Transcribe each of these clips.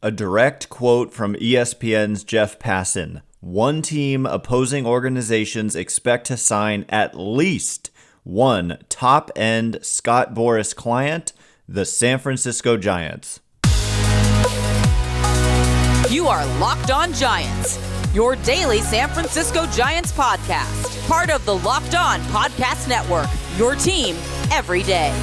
A direct quote from ESPN's Jeff Passan. One team opposing organizations expect to sign at least one top-end Scott Boras client, the San Francisco Giants. You are Locked On Giants, your daily San Francisco Giants podcast. Part of the Locked On Podcast Network, your team every day.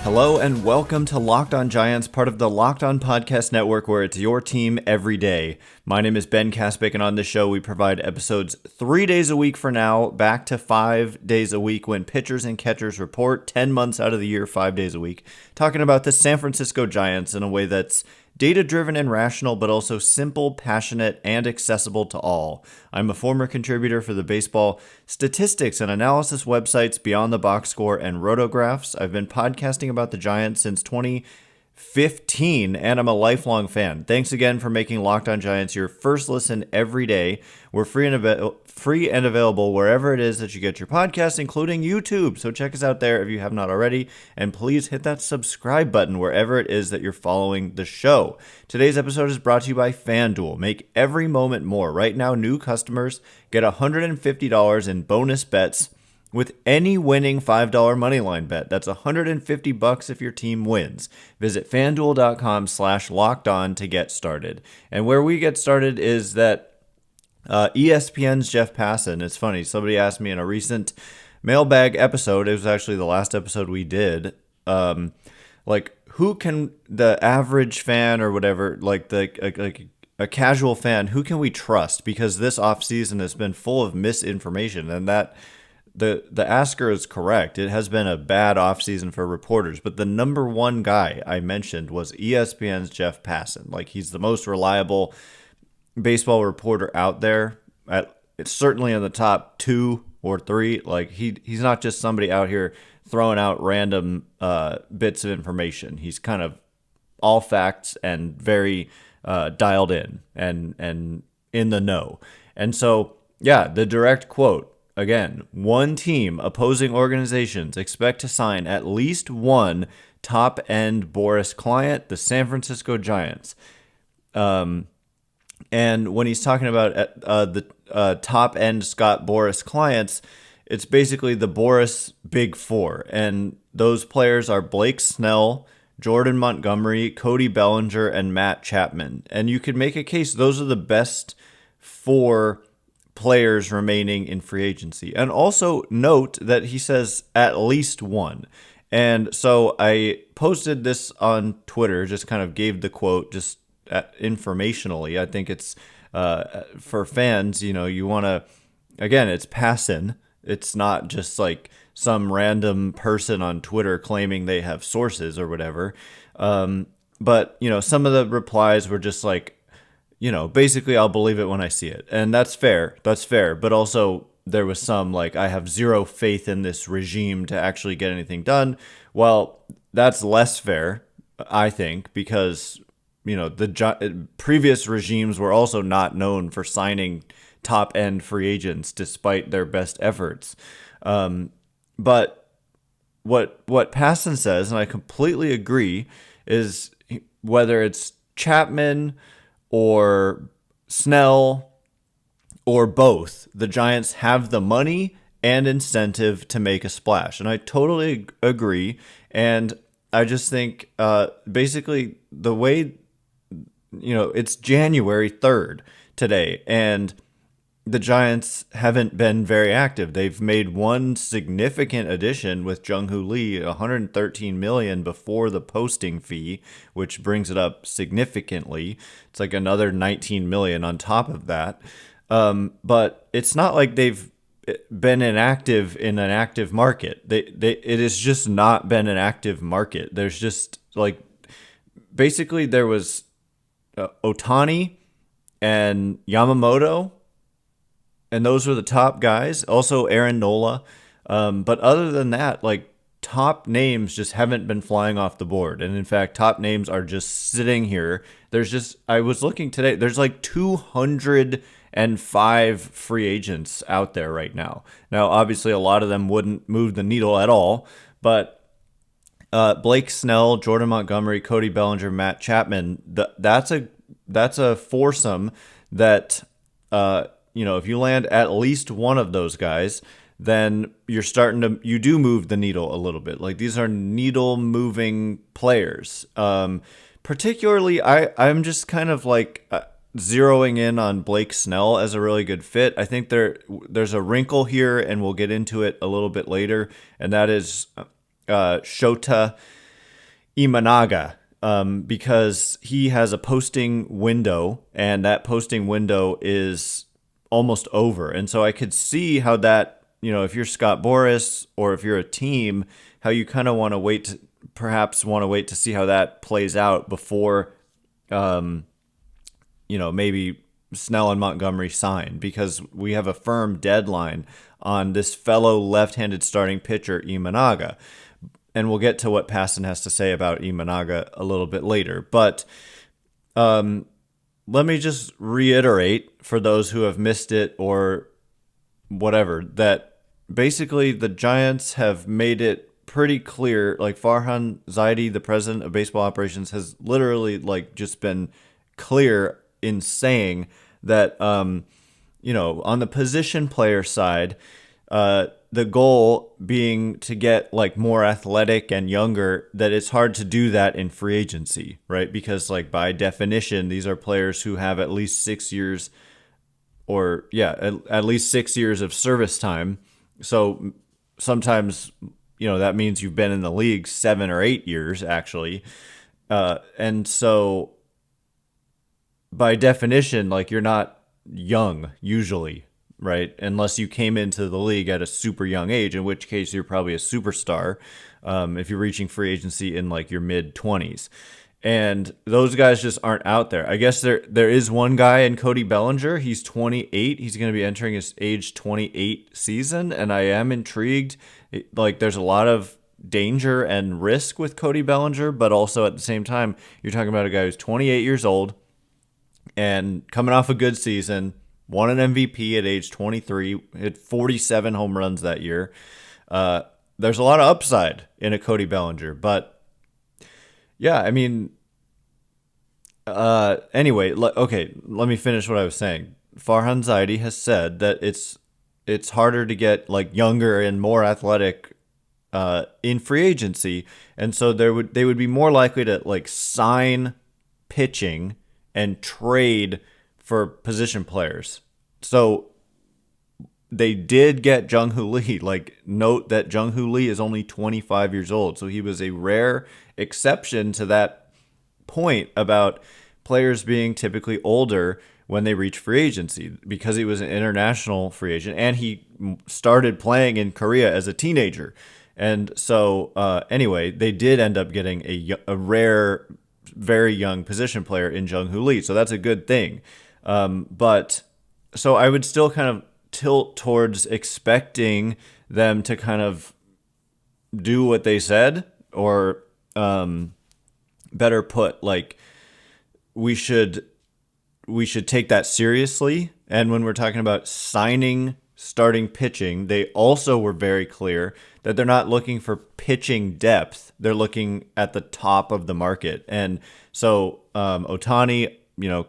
Hello and welcome to Locked On Giants, part of the Locked On Podcast Network, where it's your team every day. My name is Ben Kaspick, and on this show we provide episodes 3 days a week for now, back to 5 days a week when pitchers and catchers report, 10 months out of the year, 5 days a week, talking about the San Francisco Giants in a way that's data-driven and rational, but also simple, passionate, and accessible to all. I'm a former contributor for the baseball statistics and analysis websites Beyond the Box Score and Rotographs. I've been podcasting about the Giants since 2015, and I'm a lifelong fan. Thanks again for making Locked On Giants your first listen every day. We're free and available wherever it is that you get your podcasts, including YouTube. So check us out there if you have not already, and please hit that subscribe button wherever it is that you're following the show. Today's episode is brought to you by FanDuel. Make every moment more. Right now, new customers get $150 in bonus bets with any winning $5 moneyline bet. That's $150 if your team wins. Visit FanDuel.com/lockedon to get started. And where we get started is that ESPN's Jeff Passan. It's funny, somebody asked me in a recent mailbag episode, it was actually the last episode we did, who can the average fan or whatever, a casual fan, who can we trust? Because this offseason has been full of misinformation, and that the asker is correct. It has been a bad offseason for reporters, but the number one guy I mentioned was ESPN's Jeff Passan. He's the most reliable baseball reporter out there. It's certainly in the top 2 or 3. He's not just somebody out here throwing out random bits of information. He's kind of all facts and very dialed in and in the know. And so, yeah, the direct quote, again, one team opposing organizations expect to sign at least one top-end Boras client, the San Francisco Giants. And when he's talking about the top-end Scott Boras clients, it's basically the Boras Big Four. And those players are Blake Snell, Jordan Montgomery, Cody Bellinger, and Matt Chapman. And you could make a case those are the best 4 players remaining in free agency. And also note that he says at least one. And so I posted this on Twitter, just kind of gave the quote just informationally. I think it's for fans, you want to, again, it's Passan. It's not just like some random person on Twitter claiming they have sources or whatever. But, some of the replies were just basically I'll believe it when I see it. And that's fair. That's fair. But also there was some I have zero faith in this regime to actually get anything done. Well, that's less fair, I think, because the previous regimes were also not known for signing top-end free agents despite their best efforts. But what Passan says, and I completely agree, is whether it's Chapman or Snell or both, the Giants have the money and incentive to make a splash. And I totally agree. And I just think basically the way it's January 3rd today, and the Giants haven't been very active. They've made one significant addition with Jung-Hoo Lee, $113 million before the posting fee, which brings it up significantly. It's another $19 million on top of that. But it's not like they've been inactive in an active market. It has just not been an active market. There's just basically there was Ohtani and Yamamoto, and those were the top guys. Also Aaron Nola. But other than that, top names just haven't been flying off the board. And in fact, top names are just sitting here. I was looking today, there's 205 free agents out there right now. Now, obviously, a lot of them wouldn't move the needle at all, But Blake Snell, Jordan Montgomery, Cody Bellinger, Matt Chapman, that's a foursome that, if you land at least one of those guys, then you do move the needle a little bit. Like, these are needle moving players. Particularly, I'm just kind of like zeroing in on Blake Snell as a really good fit. I think there's a wrinkle here, and we'll get into it a little bit later, and that is Shota Imanaga, because he has a posting window, and that posting window is almost over. And so I could see how that, if you're Scott Boras or if you're a team, how you kind of want to wait to see how that plays out before, maybe Snell and Montgomery sign, because we have a firm deadline on this fellow left-handed starting pitcher, Imanaga. And we'll get to what Passan has to say about Imanaga a little bit later. But let me just reiterate for those who have missed it or whatever, that basically the Giants have made it pretty clear. Like, Farhan Zaidi, the president of baseball operations, has literally just been clear in saying that, on the position player side, the goal being to get more athletic and younger, that it's hard to do that in free agency, right? Because by definition, these are players who have at least 6 years at least 6 years of service time. So sometimes, that means you've been in the league 7 or 8 years actually. And so by definition, you're not young usually, right? Unless you came into the league at a super young age, in which case you're probably a superstar if you're reaching free agency in your mid-20s. And those guys just aren't out there. I guess there is one guy in Cody Bellinger. He's 28. He's going to be entering his age 28 season, and I am intrigued. There's a lot of danger and risk with Cody Bellinger, but also at the same time, you're talking about a guy who's 28 years old and coming off a good season, won an MVP at age 23, hit 47 home runs that year. There's a lot of upside in a Cody Bellinger, but yeah, I mean, anyway, okay, let me finish what I was saying. Farhan Zaidi has said that it's harder to get younger and more athletic in free agency, and so they would be more likely to sign pitching and trade for position players. So they did get Jung-Hoo Lee. Note that Jung-Hoo Lee is only 25 years old. So he was a rare exception to that point about players being typically older when they reach free agency, because he was an international free agent and he started playing in Korea as a teenager. And so anyway, they did end up getting a rare, very young position player in Jung-Hoo Lee. So that's a good thing. But so I would still kind of tilt towards expecting them to kind of do what they said, or better put, we should take that seriously. And when we're talking about signing starting pitching, they also were very clear that they're not looking for pitching depth. They're looking at the top of the market. And so Ohtani,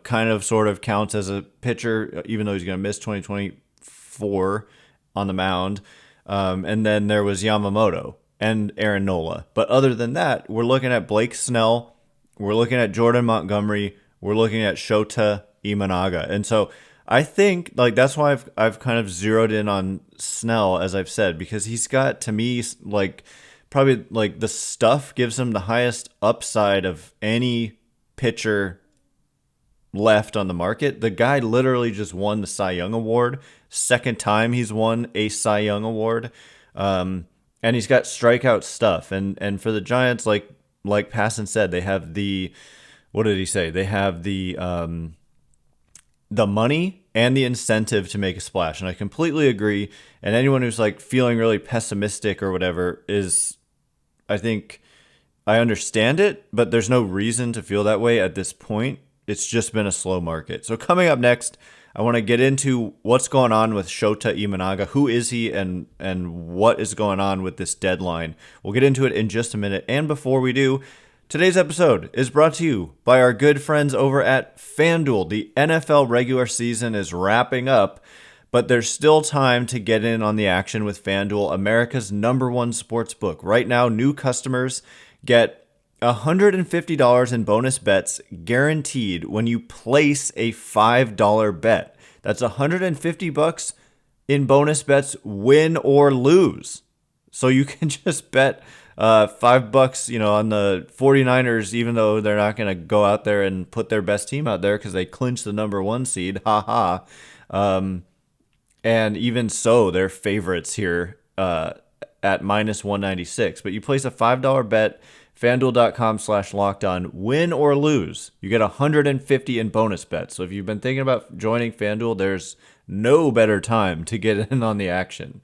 kind of sort of counts as a pitcher, even though he's going to miss 2024 on the mound. And then there was Yamamoto and Aaron Nola. But other than that, we're looking at Blake Snell. We're looking at Jordan Montgomery. We're looking at Shota Imanaga. And so I think that's why I've kind of zeroed in on Snell, as I've said, because he's got, to me, probably the stuff gives him the highest upside of any pitcher left on the market. The guy literally just won the Cy Young Award. Second time he's won a Cy Young Award. And he's got strikeout stuff. And for the Giants, like Passan said, they have what did he say? They have the money and the incentive to make a splash. And I completely agree. And anyone who's feeling really pessimistic or whatever I think I understand it, but there's no reason to feel that way at this point. It's just been a slow market. So coming up next, I want to get into what's going on with Shota Imanaga. Who is he and what is going on with this deadline? We'll get into it in just a minute. And before we do, today's episode is brought to you by our good friends over at FanDuel. The NFL regular season is wrapping up, but there's still time to get in on the action with FanDuel, America's #1 sports book. Right now, new customers get $150 in bonus bets guaranteed when you place a $5 bet. That's $150 in bonus bets, win or lose. So you can just bet $5, on the 49ers, even though they're not going to go out there and put their best team out there because they clinched the #1 seed. Ha ha. And even so, they're favorites here at -196. But you place a $5 bet, FanDuel.com/lockedon, win or lose. You get $150 in bonus bets. So if you've been thinking about joining FanDuel, there's no better time to get in on the action.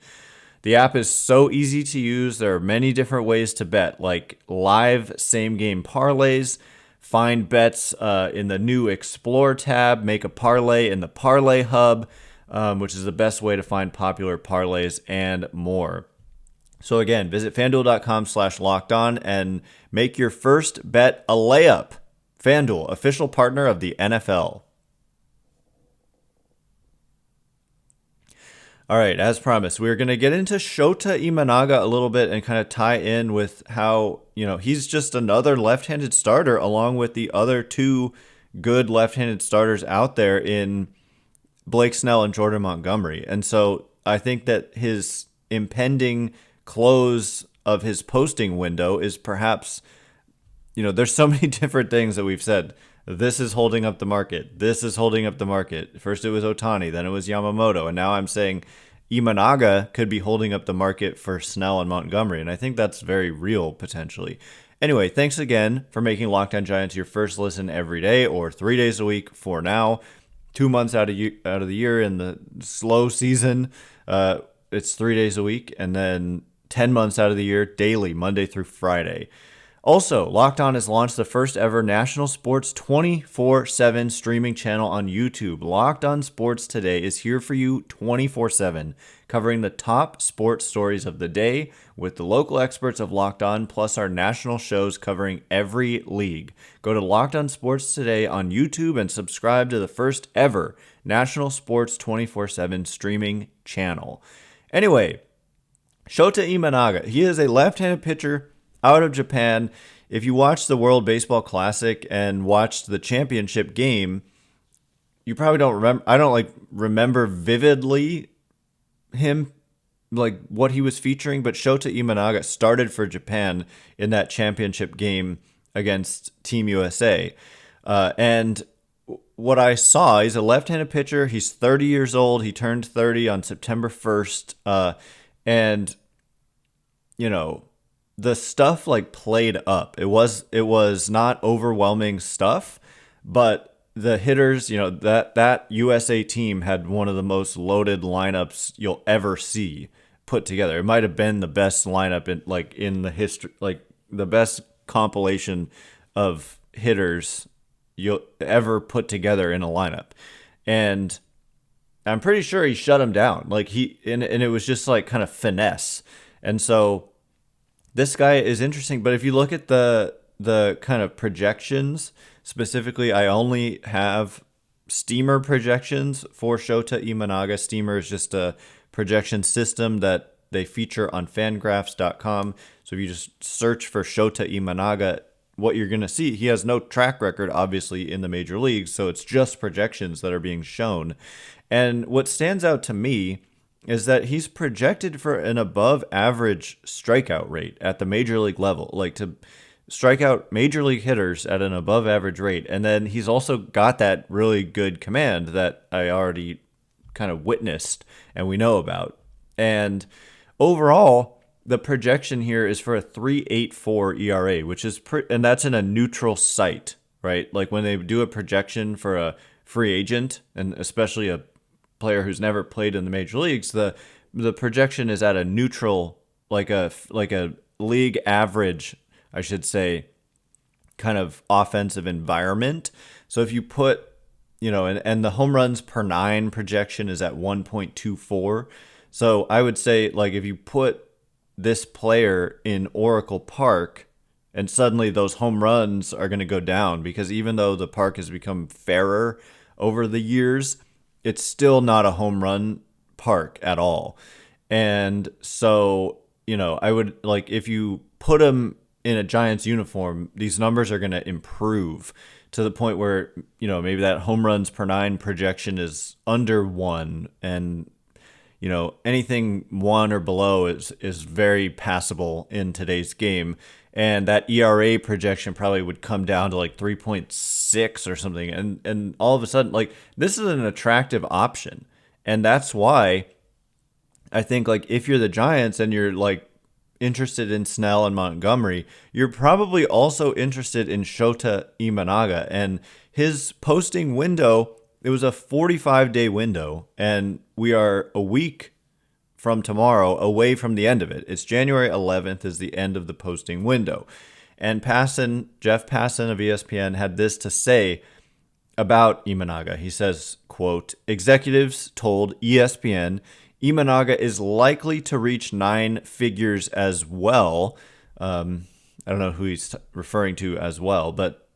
The app is so easy to use. There are many different ways to bet, like live same-game parlays, find bets in the new Explore tab, make a parlay in the Parlay Hub, which is the best way to find popular parlays, and more. So again, visit FanDuel.com/lockedon and make your first bet a layup. FanDuel, official partner of the NFL. All right, as promised, we're going to get into Shota Imanaga a little bit and kind of tie in with how, he's just another left-handed starter along with the other two good left-handed starters out there in Blake Snell and Jordan Montgomery. And so I think that his impending close of his posting window is perhaps, there's so many different things that we've said. This is holding up the market. This is holding up the market. First it was Ohtani, then it was Yamamoto, and now I'm saying Imanaga could be holding up the market for Snell and Montgomery, and I think that's very real potentially. Anyway, thanks again for making Locked On Giants your first listen every day or 3 days a week for now. 2 months out of the year in the slow season, it's 3 days a week, and then 10 months out of the year, daily, Monday through Friday. Also, Locked On has launched the first ever national sports 24/7 streaming channel on YouTube. Locked On Sports Today is here for you 24/7, covering the top sports stories of the day with the local experts of Locked On, plus our national shows covering every league. Go to Locked On Sports Today on YouTube and subscribe to the first ever national sports 24/7 streaming channel. Anyway, Shota Imanaga, he is a left-handed pitcher out of Japan. If you watched the World Baseball Classic and watched the championship game, you probably don't remember. I don't remember vividly him, what he was featuring, but Shota Imanaga started for Japan in that championship game against Team USA. And what I saw, he's a left-handed pitcher. He's 30 years old. He turned 30 on September 1st. And, the stuff played up. It was not overwhelming stuff, but the hitters, that USA team had one of the most loaded lineups you'll ever see put together. It might have been the best lineup in the history, the best compilation of hitters you'll ever put together in a lineup. And I'm pretty sure he shut him down. And it was just kind of finesse. And so this guy is interesting, but if you look at the kind of projections, specifically, I only have Steamer projections for Shota Imanaga. Steamer is just a projection system that they feature on Fangraphs.com. So if you just search for Shota Imanaga, what you're going to see, he has no track record, obviously, in the major leagues, so it's just projections that are being shown. And what stands out to me is that he's projected for an above average strikeout rate at the major league level, to strike out major league hitters at an above average rate. And then he's also got that really good command that I already kind of witnessed and we know about. And overall, the projection here is for a 3.84 ERA, which is and that's in a neutral site, right? When they do a projection for a free agent, and especially a player who's never played in the major leagues, the projection is at a neutral, like a league average, I should say, kind of offensive environment. So if you put, and the home runs per nine projection is at 1.24. So I would say, like, if you put this player in Oracle Park, and suddenly those home runs are going to go down, because even though the park has become fairer over the years, it's still not a home run park at all. And so, I would, like, if you put him in a Giants uniform, these numbers are going to improve to the point where, maybe that home runs per nine projection is under one, and anything one or below is very passable in today's game. And that ERA projection probably would come down to like 3.6 or something. And all of a sudden, like, this is an attractive option. And that's why I think, like, if you're the Giants and you're like interested in Snell and Montgomery, you're probably also interested in Shota Imanaga. And his posting window, it was a 45-day window, and we are a week from tomorrow away from the end of it. It's January 11th is the end of the posting window. And Jeff Passan of ESPN had this to say about Imanaga. He says, quote, "Executives told ESPN Imanaga is likely to reach nine figures as well." I don't know who he's referring to as well, but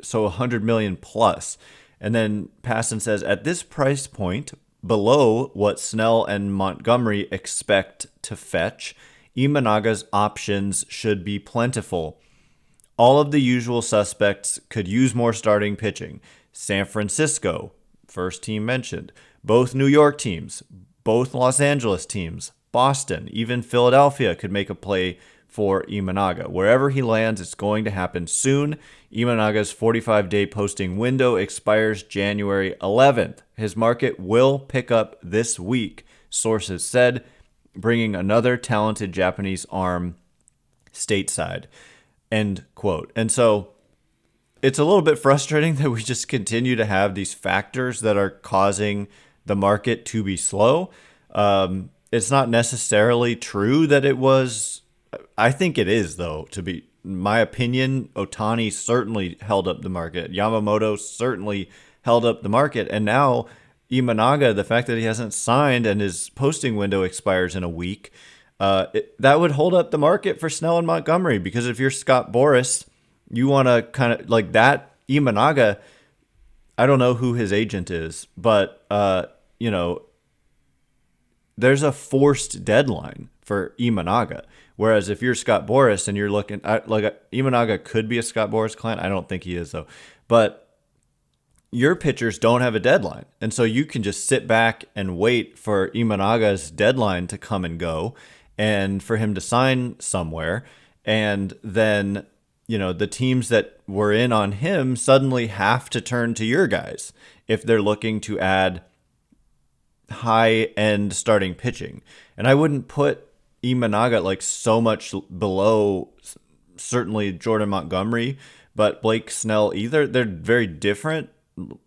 so 100 million plus. And then Passan says, "At this price point, below what Snell and Montgomery expect to fetch, Imanaga's options should be plentiful. All of the usual suspects could use more starting pitching. San Francisco, first team mentioned, both New York teams, both Los Angeles teams, Boston, even Philadelphia could make a play for Imanaga. Wherever he lands, it's going to happen soon. Imanaga's 45-day posting window expires January 11th. His market will pick up this week," sources said, bringing another talented Japanese arm stateside. End quote. And so it's a little bit frustrating that we just continue to have these factors that are causing the market to be slow. It's not necessarily true that it was. I think it is, though, to be my opinion. Ohtani certainly held up the market. Yamamoto certainly held up the market. And now Imanaga, the fact that he hasn't signed and his posting window expires in a week, that would hold up the market for Snell and Montgomery. Because if you're Scott Boras, you want to kind of like that Imanaga. I don't know who his agent is, but, there's a forced deadline for Imanaga. Whereas if you're Scott Boras and you're looking at, like, Imanaga could be a Scott Boras client. I don't think he is, though. But your pitchers don't have a deadline. And so you can just sit back and wait for Imanaga's deadline to come and go and for him to sign somewhere. And then, the teams that were in on him suddenly have to turn to your guys if they're looking to add high-end starting pitching. And I wouldn't put Imanaga like so much below certainly Jordan Montgomery, but Blake Snell either. They're very different.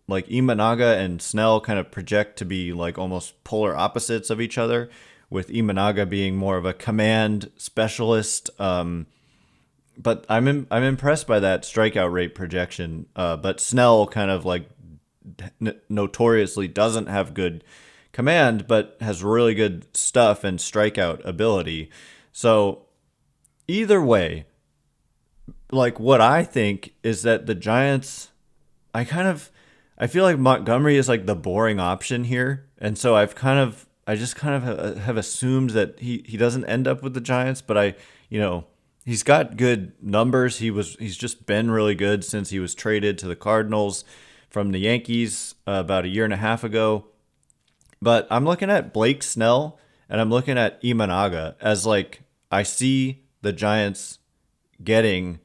Like Imanaga and Snell kind of project to be like almost polar opposites of each other, with Imanaga being more of a command specialist. But I'm impressed by that strikeout rate projection. But Snell kind of like notoriously doesn't have good command, but has really good stuff and strikeout ability. So either way, like, what I think is that the Giants, I feel like Montgomery is like the boring option here. And so I just kind of have assumed that he doesn't end up with the Giants, but he's got good numbers. He's just been really good since he was traded to the Cardinals from the Yankees about a year and a half ago. But I'm looking at Blake Snell and I'm looking at Imanaga as, like, I see the Giants getting,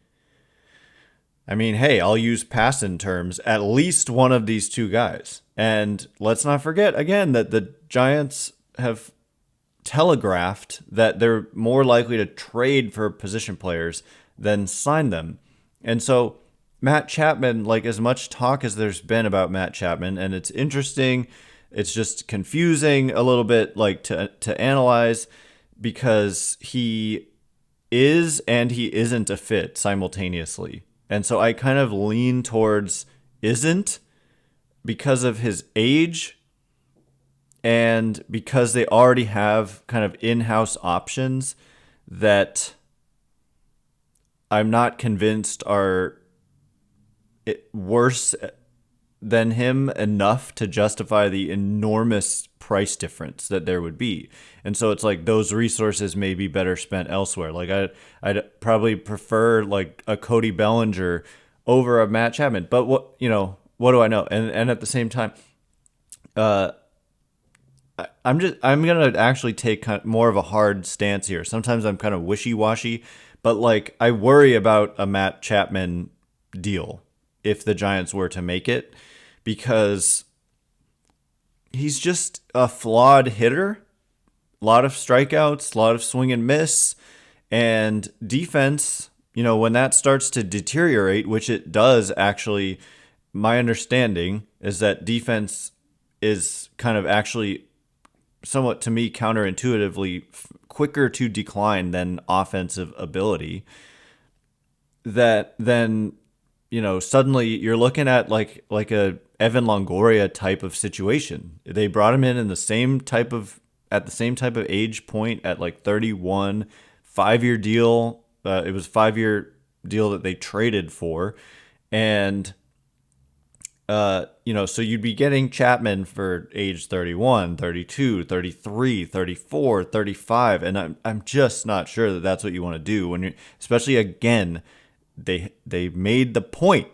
hey, I'll use Passan terms, at least one of these two guys. And let's not forget, again, that the Giants have telegraphed that they're more likely to trade for position players than sign them. And so Matt Chapman, like, as much talk as there's been about Matt Chapman, and it's interesting, it's just confusing a little bit, like, to analyze, because he is and he isn't a fit simultaneously. And so I kind of lean towards isn't, because of his age and because they already have kind of in-house options that I'm not convinced are worse than him enough to justify the enormous price difference that there would be. And so it's like those resources may be better spent elsewhere. Like I'd probably prefer like a Cody Bellinger over a Matt Chapman. But what do I know? And at the same time, I'm gonna actually take kind of more of a hard stance here. Sometimes I'm kind of wishy-washy, but like I worry about a Matt Chapman deal if the Giants were to make it, because he's just a flawed hitter. A lot of strikeouts, a lot of swing and miss, and defense. When that starts to deteriorate, which it does actually, my understanding is that defense is kind of actually somewhat, to me, counterintuitively quicker to decline than offensive ability. That then, suddenly you're looking at like a Evan Longoria type of situation. They brought him in at the same type of age point at like 31, 5-year deal. It was a 5-year deal that they traded for. And, so you'd be getting Chapman for age 31, 32, 33, 34, 35. And I'm just not sure that that's what you want to do especially again, they made the point.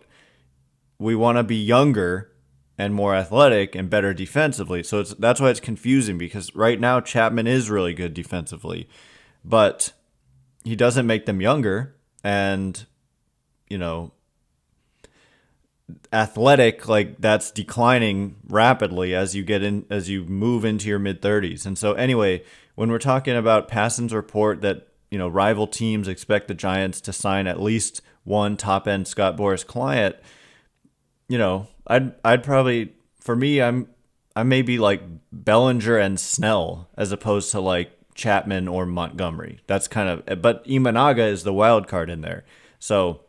We want to be younger and more athletic and better defensively. So that's why it's confusing, because right now Chapman is really good defensively, but he doesn't make them younger. And, athletic, like that's declining rapidly as you move into your mid-30s. And so anyway, when we're talking about Passan's report that, rival teams expect the Giants to sign at least one top-end Scott Boras client, I'd probably, for me, I may be like Bellinger and Snell as opposed to like Chapman or Montgomery. That's kind of, but Imanaga is the wild card in there. So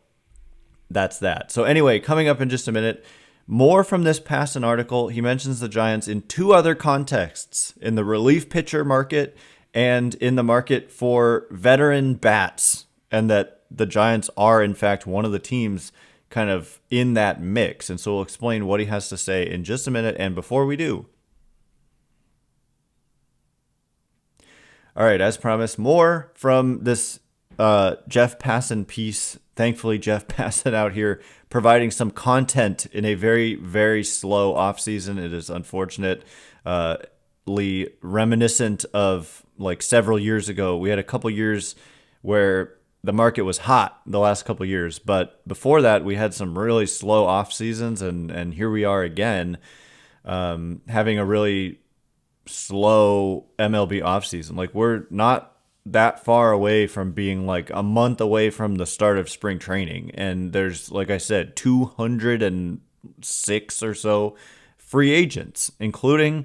that's that. So anyway, coming up in just a minute, more from this Passan article. He mentions the Giants in two other contexts: in the relief pitcher market and in the market for veteran bats, and that the Giants are in fact one of the teams kind of in that mix. And so we'll explain what he has to say in just a minute. And before we do, all right, as promised, more from this Jeff Passan piece. Thankfully, Jeff Passan out here providing some content in a very, very slow offseason. It is unfortunately reminiscent of like several years ago. We had a couple years where the market was hot the last couple of years, but before that, we had some really slow off seasons, and here we are again, having a really slow MLB offseason. Like, we're not that far away from being like a month away from the start of spring training, and there's, like I said, 206 or so free agents, including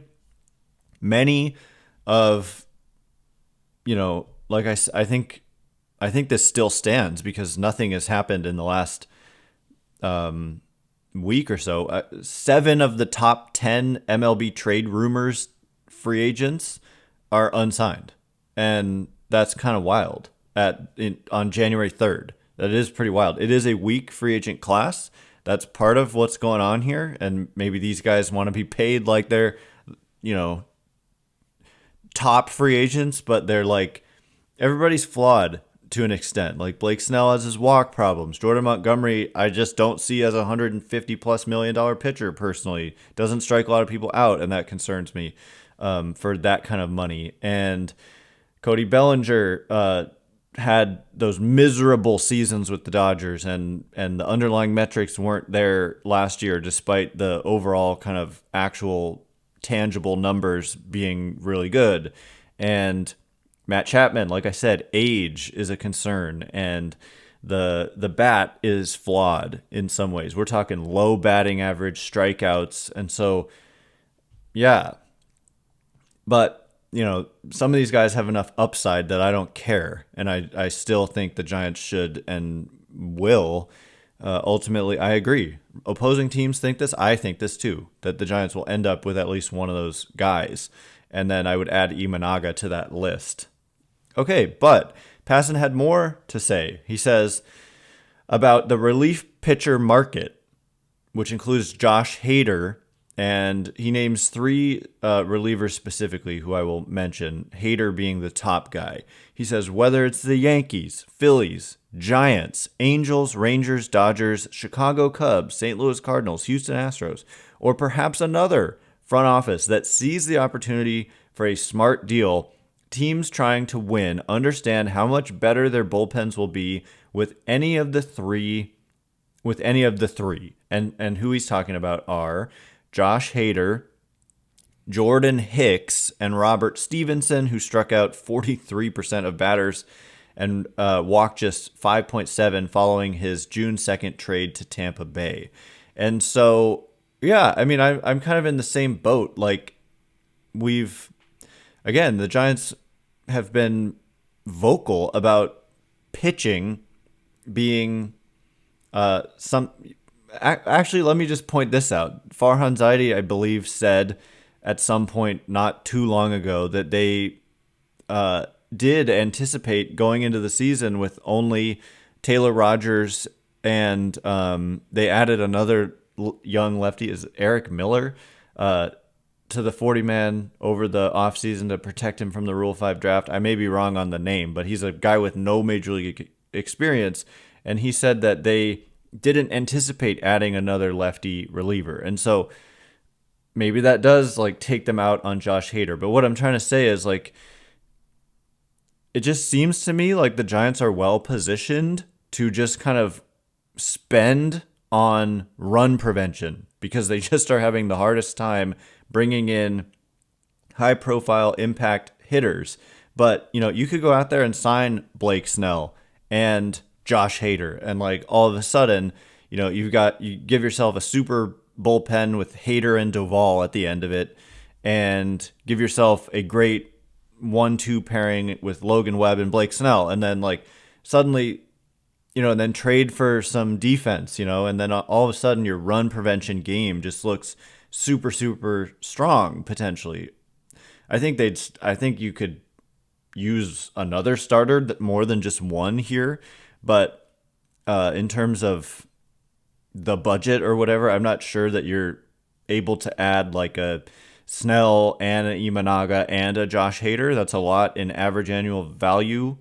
many of, like I think this still stands because nothing has happened in the last week or so. 7 of the top 10 MLB trade rumors free agents are unsigned, and that's kind of wild. On January 3rd, that is pretty wild. It is a weak free agent class. That's part of what's going on here, and maybe these guys want to be paid like they're, top free agents, but they're like, everybody's flawed to an extent. Like Blake Snell has his walk problems. Jordan Montgomery, I just don't see as a $150+ million pitcher personally. Doesn't strike a lot of people out, and that concerns me for that kind of money. And Cody Bellinger had those miserable seasons with the Dodgers, and the underlying metrics weren't there last year, despite the overall kind of actual tangible numbers being really good. And Matt Chapman, like I said, age is a concern, and the bat is flawed in some ways. We're talking low batting average, strikeouts, and so yeah. But some of these guys have enough upside that I don't care, and I still think the Giants should and will ultimately, I agree. Opposing teams think this. I think this too, that the Giants will end up with at least one of those guys. And then I would add Imanaga to that list. Okay, but Passan had more to say. He says about the relief pitcher market, which includes Josh Hader, and he names three relievers specifically who I will mention, Hader being the top guy. He says whether it's the Yankees, Phillies, Giants, Angels, Rangers, Dodgers, Chicago Cubs, St. Louis Cardinals, Houston Astros, or perhaps another front office that sees the opportunity for a smart deal, teams trying to win understand how much better their bullpens will be with any of the three. And who he's talking about are Josh Hader, Jordan Hicks, and Robert Stevenson, who struck out 43% of batters and walked just 5.7 following his June 2nd trade to Tampa Bay. And so, yeah, I mean, I'm kind of in the same boat. Like, the Giants have been vocal about pitching being Actually, let me just point this out. Farhan Zaidi, I believe, said at some point not too long ago that they did anticipate going into the season with only Taylor Rogers, and they added another young lefty, is Eric Miller, to the 40-man over the offseason to protect him from the Rule 5 draft. I may be wrong on the name, but he's a guy with no major league experience, and he said that they didn't anticipate adding another lefty reliever. And so maybe that does take them out on Josh Hader. But what I'm trying to say is it just seems to me like the Giants are well positioned to just kind of spend on run prevention because they just are having the hardest time bringing in high profile impact hitters. But, you could go out there and sign Blake Snell and Josh Hader, and all of a sudden, you give yourself a super bullpen with Hader and Duvall at the end of it, and give yourself a great 1-2 pairing with Logan Webb and Blake Snell, and then suddenly, and then trade for some defense, and then all of a sudden your run prevention game just looks super, super strong potentially. I think you could use another starter more than just one here. But in terms of the budget or whatever, I'm not sure that you're able to add a Snell and an Imanaga and a Josh Hader. That's a lot in average annual value.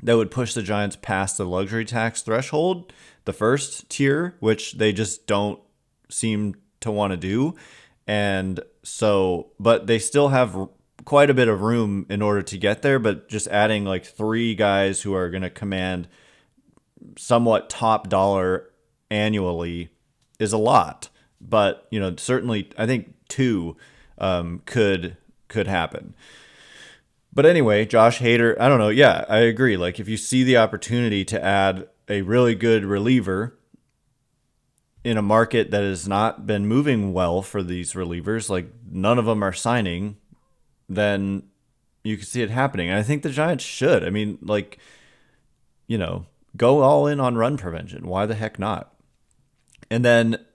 That would push the Giants past the luxury tax threshold, the first tier, which they just don't seem to want to do. And so, but they still have quite a bit of room in order to get there, but just adding three guys who are going to command somewhat top dollar annually is a lot. But, certainly I think two could happen. But anyway, Josh Hader, I don't know. Yeah, I agree. If you see the opportunity to add a really good reliever in a market that has not been moving well for these relievers, none of them are signing, then you can see it happening. And I think the Giants should. I mean, go all in on run prevention. Why the heck not? And then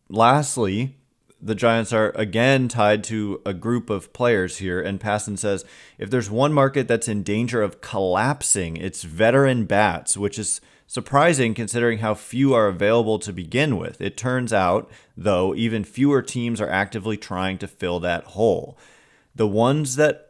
lastly, the Giants are again tied to a group of players here. And Passan says, if there's one market that's in danger of collapsing, it's veteran bats, which is surprising considering how few are available to begin with. It turns out, though, even fewer teams are actively trying to fill that hole. The ones that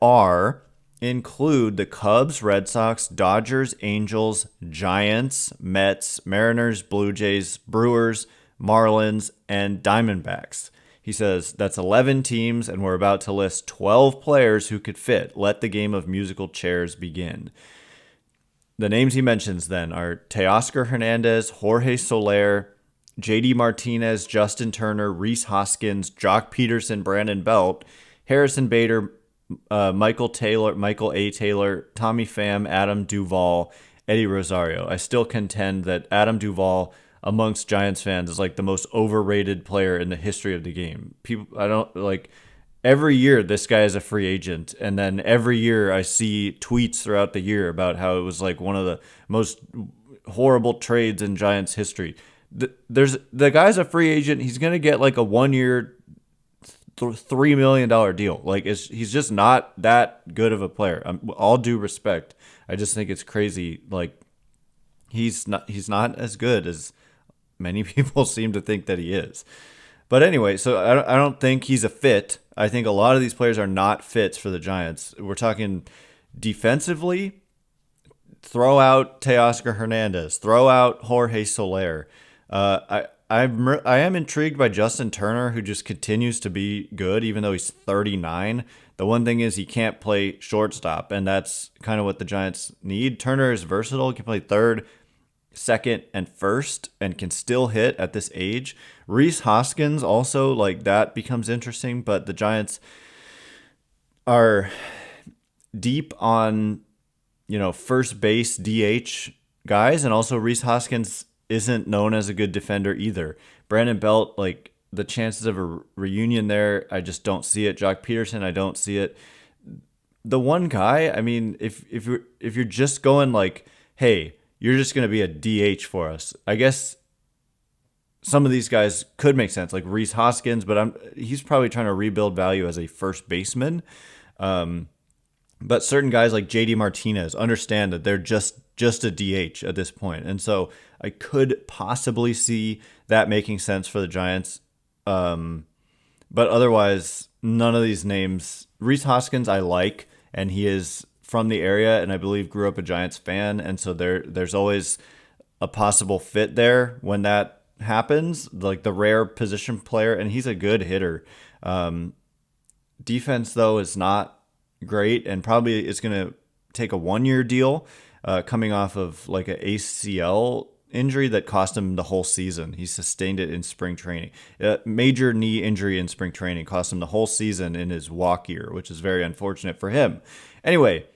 include the Cubs, Red Sox, Dodgers, Angels, Giants, Mets, Mariners, Blue Jays, Brewers, Marlins, and Diamondbacks. He says that's 11 teams, and we're about to list 12 players who could fit. Let the game of musical chairs begin. The names he mentions then are Teoscar Hernandez, Jorge Soler, JD Martinez, Justin Turner, Rhys Hoskins, Jock Peterson, Brandon Belt, Harrison Bader, Michael A. Taylor, Tommy Pham, Adam Duvall, Eddie Rosario. I still contend that Adam Duvall amongst Giants fans is the most overrated player in the history of the game. Every year this guy is a free agent, and then every year I see tweets throughout the year about how it was one of the most horrible trades in Giants history. there's the guy's a free agent. He's gonna get like a 1 year, $3 million deal. Like he's just not that good of a player. All due respect, I just think it's crazy. Like he's not as good as many people seem to think that he is. But anyway, so I don't think he's a fit. I think a lot of these players are not fits for the Giants. We're talking defensively. Throw out Teoscar Hernandez. Throw out Jorge Soler. I am intrigued by Justin Turner, who just continues to be good, even though he's 39. The one thing is he can't play shortstop, and that's kind of what the Giants need. Turner is versatile. He can play third, second, and first, and can still hit at this age. Rhys Hoskins also, like, that becomes interesting, but the Giants are deep on, first base DH guys, and also Rhys Hoskins isn't known as a good defender either. Brandon Belt, like, the chances of a reunion there, I just don't see it. Jock Peterson, I don't see it. The one guy, I mean, if you're just going like, hey, you're just going to be a DH for us, I guess some of these guys could make sense, like Rhys Hoskins, but he's probably trying to rebuild value as a first baseman. But certain guys like JD Martinez understand that they're just a DH at this point. And so I could possibly see that making sense for the Giants. But otherwise, none of these names. Rhys Hoskins I like, and he is from the area, and I believe grew up a Giants fan. And so there's always a possible fit there when that happens, like the rare position player, and he's a good hitter. Defense, though, is not great, and probably it's going to take a 1 year deal, coming off of like an ACL injury that cost him the whole season. He sustained it in spring training. Major knee injury in spring training cost him the whole season in his walk year, which is very unfortunate for him. Anyway,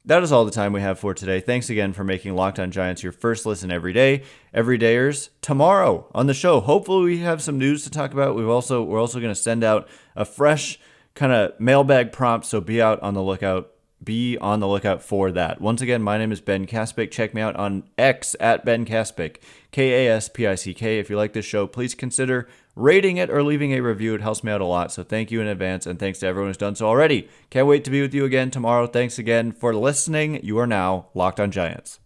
that is all the time we have for today. Thanks again for making Locked On Giants your first listen every day. Everydayers, tomorrow on the show, hopefully we have some news to talk about. We're also going to send out a fresh kind of mailbag prompt, so be on the lookout for that. Once again, my name is Ben Kaspick. Check me out on X at Ben Kaspick, Kaspick. If you like this show, please consider rating it or leaving a review. It helps me out a lot, so thank you in advance, and thanks to everyone who's done so already. Can't wait to be with you again tomorrow. Thanks again for listening. You are now Locked On Giants.